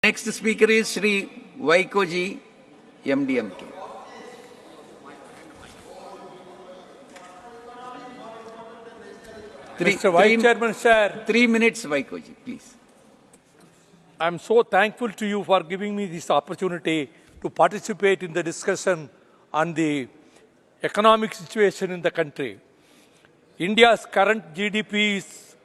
Next speaker is Shri Vaiko ji, MDMK. Mr. Vice Chairman, sir. 3 minutes, Vaiko ji, please. I am so thankful to you for giving me this opportunity to participate in the discussion on the economic situation in the country. India's current GDP is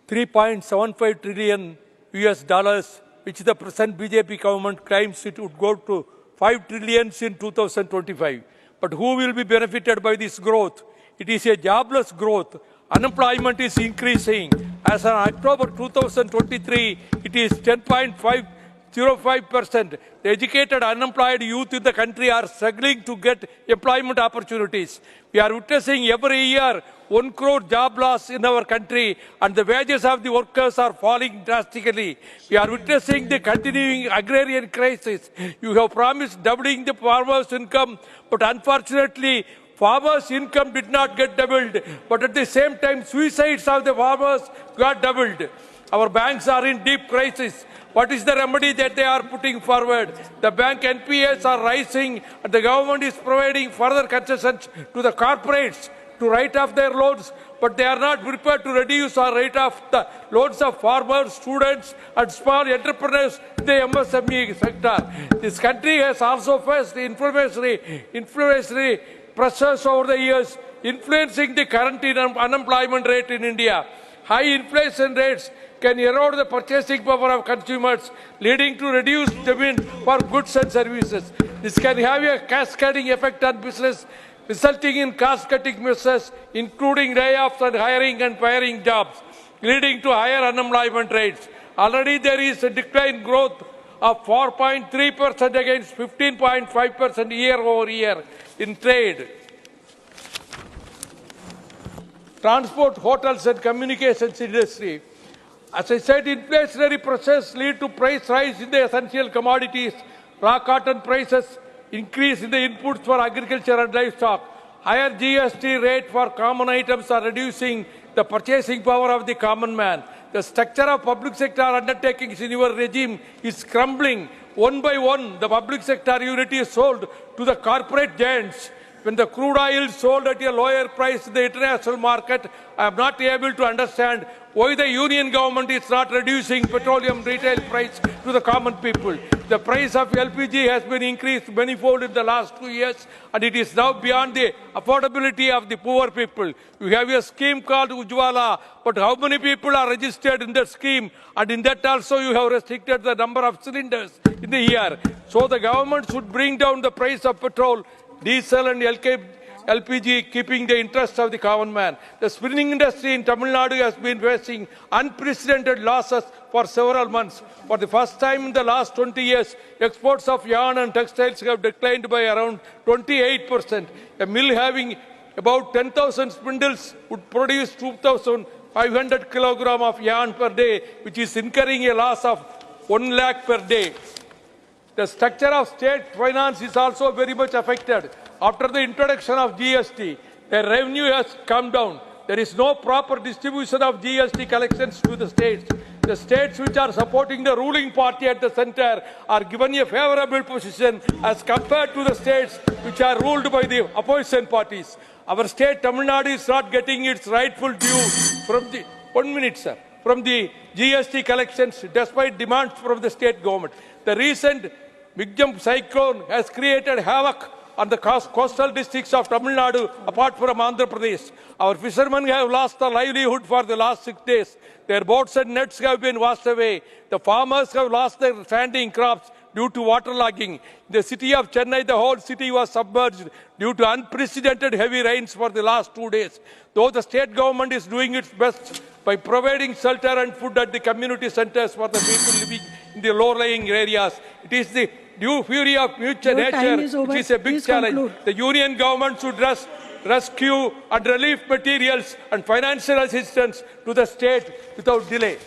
3.75 trillion US dollars, which the present BJP government claims it would go to 5 trillion in 2025. But who will be benefited by this growth? It is a jobless growth. Unemployment is increasing. As on October 2023, it is 10.505%. The educated unemployed youth in the country are struggling to get employment opportunities. We are witnessing every year 1 crore job loss in our country, and the wages of the workers are falling drastically. We are witnessing the continuing agrarian crisis. You have promised doubling the farmers' income, but unfortunately, farmers' income did not get doubled, but at the same time, suicides of the farmers got doubled. Our banks are in deep crisis. What is the remedy that they are putting forward? The bank NPAs are rising, and the government is providing further concessions to the corporates to write off their loans, but they are not prepared to reduce or write off the loans of farmers, students, and small entrepreneurs in the MSME sector. This country has also faced inflationary pressures over the years, influencing the current unemployment rate in India. High inflation rates can erode the purchasing power of consumers, leading to reduced demand for goods and services. This can have a cascading effect on business, resulting in cost-cutting measures, including layoffs and hiring and firing jobs, leading to higher unemployment rates. Already there is a decline growth of 4.3% against 15.5% year over year in trade. Transport, hotels and communications industry. As I said, inflationary pressures lead to price rise in the essential commodities. Raw cotton prices increase in the inputs for agriculture and livestock. Higher GST rate for common items are reducing the purchasing power of the common man. The structure of public sector undertakings in your regime is crumbling. One by one, the public sector unit is sold to the corporate giants. When the crude oil is sold at a lower price in the international market, I am not able to understand why the union government is not reducing petroleum retail price to the common people. The price of LPG has been increased manifold in the last 2 years, and it is now beyond the affordability of the poor people. You have a scheme called Ujjwala, but how many people are registered in that scheme? And in that also you have restricted the number of cylinders in the year. So the government should bring down the price of petrol, diesel and LPG, keeping the interests of the common man. The spinning industry in Tamil Nadu has been facing unprecedented losses for several months. For the first time in the last 20 years, exports of yarn and textiles have declined by around 28%. A mill having about 10,000 spindles would produce 2,500 kilograms of yarn per day, which is incurring a loss of 1 lakh per day. The structure of state finance is also very much affected. After the introduction of GST, the revenue has come down. There is no proper distribution of GST collections to the states. The states which are supporting the ruling party at the center are given a favorable position as compared to the states which are ruled by the opposition parties. Our state, Tamil Nadu, is not getting its rightful due from the... 1 minute, sir. From the GST collections despite demands from the state government. The recent big jump cyclone has created havoc on the coastal districts of Tamil Nadu, apart from Andhra Pradesh. Our fishermen have lost their livelihood for the last 6 days. Their boats and nets have been washed away. The farmers have lost their standing crops due to waterlogging. In the city of Chennai, the whole city was submerged due to unprecedented heavy rains for the last 2 days. Though the state government is doing its best by providing shelter and food at the community centers for the people living in the low-lying areas, it is the due fury of mutual nature, which is a big challenge. Conclude. The union government should rescue and relief materials and financial assistance to the state without delay.